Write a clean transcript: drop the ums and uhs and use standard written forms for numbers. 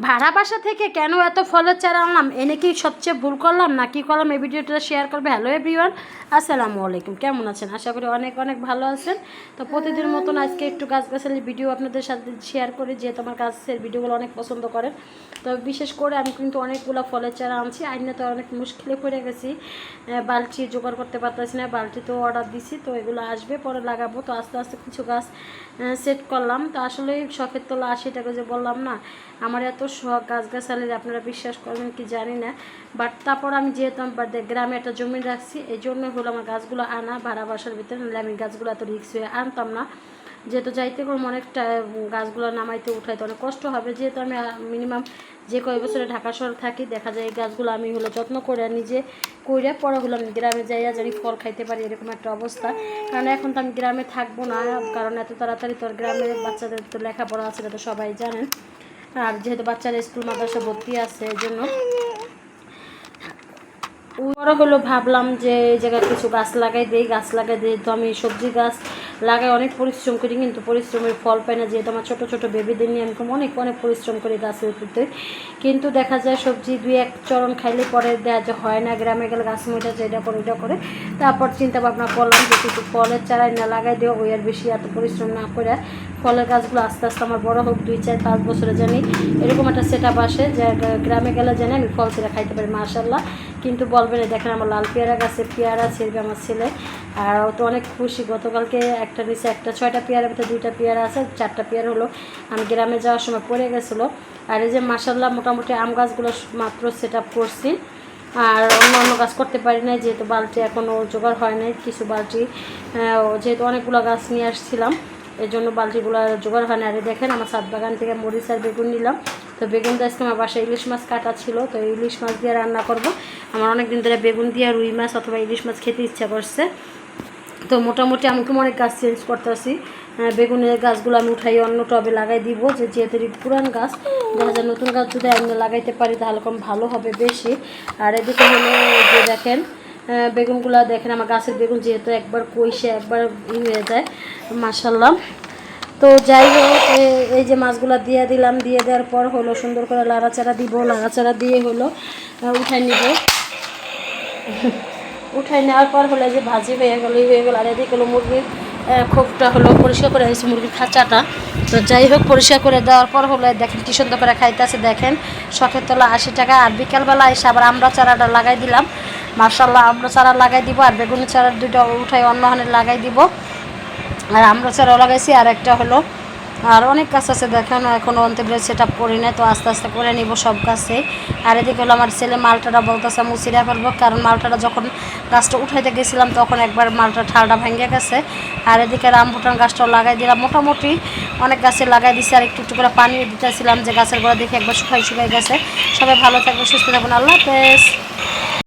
ভাড়া বাসা থেকে কেন এত ফলের চারা আনলাম, এনে কি সবচেয়ে ভুল করলাম না কি করলাম, এই ভিডিওটা শেয়ার করবে। হ্যালো এভরিওয়ান, আসসালামু আলাইকুম। কেমন আছেন? আশা করি অনেক অনেক ভালো আছেন। তো প্রতিদিনের মতন আজকে একটু গাছগাছালির ভিডিও আপনাদের সাথে শেয়ার করি, যেহেতু আমার গাছের ভিডিওগুলো অনেক পছন্দ করেন। তো বিশেষ করে আমি কিন্তু অনেকগুলো ফলের চারা আনছি, আইনে তো অনেক মুশকিলে পড়ে গেছি, বালতি জোগাড় করতে পারতেছি না। বালতি তো অর্ডার দিছি, তো এগুলো আসবে পরে লাগাবো। তো আস্তে আস্তে কিছু গাছ সেট করলাম। তো আসলে শখের তোলা 80 টাকা যে বললাম না, আমার এত শখ গাছগাছালির, আপনারা বিশ্বাস করবেন কি জানি না। বাট তারপর আমি যেহেতু আমার গ্রামে একটা জমি রাখছি, এই জন্য হলো আমার গাছগুলো আনা ভাড়া বাসার ভিতরে, নাহলে আমি গাছগুলো এত রিক্স হয়ে আনতাম না। যেহেতু যাইতে করবো অনেকটা, গাছগুলো নামাইতে উঠাইতে অনেক কষ্ট হবে। যেহেতু আমি মিনিমাম যে কয়েক বছরে ঢাকা শহরে থাকি, দেখা যায় এই গাছগুলো আমি হলো যত্ন করে নিজে করে পরে হলো আমি গ্রামে যাইয়া জানি ফল খাইতে পারি, এরকম একটা অবস্থা। কারণ এখন তো আমি গ্রামে থাকবো না, কারণ এত তাড়াতাড়ি তোর গ্রামের বাচ্চাদের তো লেখাপড়া আছে, এটা তো সবাই জানেন। আর যেহেতু বাচ্চারা স্কুল মাদ্রাসা ভর্তি আছে, এই জন্য বড় হলো ভাবলাম যে এই জায়গায় কিছু গাছ লাগাই দিই। গাছ লাগাই দিই তো আমি সবজি গাছ লাগাই, অনেক পরিশ্রম করি, কিন্তু পরিশ্রমের ফল পাই না। যেহেতু আমার ছোটো ছোটো বেবিদের নিয়ে আমি অনেক অনেক পরিশ্রম করি গাছের তুলতে, কিন্তু দেখা যায় সবজি 2-1 চরণ খাইলে পরে দেখা যায় হয় না। গ্রামে গেলে গাছ মজা যায়, এটা করে এটা করে। তারপর চিন্তা ভাবনা করলাম যে কিছু ফলের চারাই না লাগাই দেওয়া, ওই আর বেশি এত পরিশ্রম না করে ফলের গাছগুলো আস্তে আস্তে আমার বড় হোক, 2-4-5 বছরে জানি এরকম একটা সেট আপ আসে যে গ্রামে গেলে জানি আমি ফল ছেড়ে খাইতে পারি মাশাআল্লাহ। কিন্তু বলবেন দেখেন আমার লাল পেয়ারা গাছে পেয়ারা ছেড়বে আমার ছেলে, আর ও তো অনেক খুশি। গতকালকে একটা নিচে একটা 6টা পেয়ারার ভিতরে 2টা পেয়ারা আছে, 4টা পেয়ারা হলো আমি গ্রামে যাওয়ার সময় পড়ে গেছিলো। আর এই যে মাশাআল্লাহ মোটামুটি আম গাছগুলো মাত্র সেট আপ করছি, আর অন্য অন্য গাছ করতে পারি নাই, যেহেতু বালতি এখনও জোগাড় হয় নাই। কিছু বালতি যেহেতু অনেকগুলো গাছ নিয়ে আসছিলাম, এই জন্য বালতিগুলো জোগাড় হয় না। আর দেখেন আমার ছাদ বাগান থেকে মরিচ আর বেগুন নিলাম। তো বেগুন আজকে আমার বাসায় ইলিশ মাছ কাটা ছিল, তো ইলিশ মাছ দিয়ে রান্না করব। আমার অনেক দিন ধরে বেগুন দিয়ে রুই মাছ অথবা ইলিশ মাছ খেতে ইচ্ছা করছে। তো মোটামুটি আমি অনেক গাছ চেঞ্জ করতেছি। বেগুনের গাছগুলো আমি উঠাই অন্য টবে লাগাই দিব, যে যেহেতু পুরান গাছ, দেখা যায় নতুন গাছ যদি আমি লাগাইতে পারি তাহলে কম ভালো হবে বেশি। আর এদিকে হলো যে দেখেন বেগুনগুলো দেখেন, আমার গাছের বেগুন যেহেতু একবার কইসে একবার হয়ে যায় মাশাআল্লাহ। তো যাই হোক, এই যে মাছগুলো দিয়ে দিলাম, দিয়ে দেওয়ার পর হলো সুন্দর করে লাড়াচাড়া দিব, লাড়াচাড়া দিয়ে হলো উঠাই নিব। উঠাই নেওয়ার পর হলো যে ভাজি হয়ে গেল। আর এদিকে হলো মুরগির খোপটা হলো পরিষ্কার করে দিয়েছি, মুরগির খাঁচাটা। তো যাই হোক, পরিষ্কার করে দেওয়ার পর হলো দেখেন কি সুন্দর করে খাইতেছে। দেখেন শখের তোলা 80 টাকা। আর বিকালবেলা এসে আবার আমরা চারাটা লাগাই দিলাম মাশাআল্লাহ। আমরা চারা লাগাই দিব, আর বেগুনের চারা 2টা উঠাই অন্য হানে লাগাই দিব। আর আমরা চারাও লাগাইছি, আর একটা হলো আর অনেক গাছ আছে দেখেন, এখনও অন্তর্বেদ সেট আপ করি না, তো আস্তে আস্তে করে নিব সব গাছে। আর এদিকে হলো আমার ছেলে মালটাটা বলতেছে আমি ছিঁড়া ফেলবো, কারণ মালটাটা যখন গাছটা উঠাইতে গেছিলাম তখন একবার মালটা ঠালটা ভেঙে গেছে। আর এদিকে রামভুটান গাছটাও লাগাই দিলাম, মোটামুটি অনেক গাছে লাগাই দিছি। আর একটু একটু করে পানি দিতেছিলাম, যে গাছের গোড়া দেখে একবার শুকাই গেছে। সবাই ভালো থাকবে, সুস্থ থাকুন, আল্লাহ হাফেজ।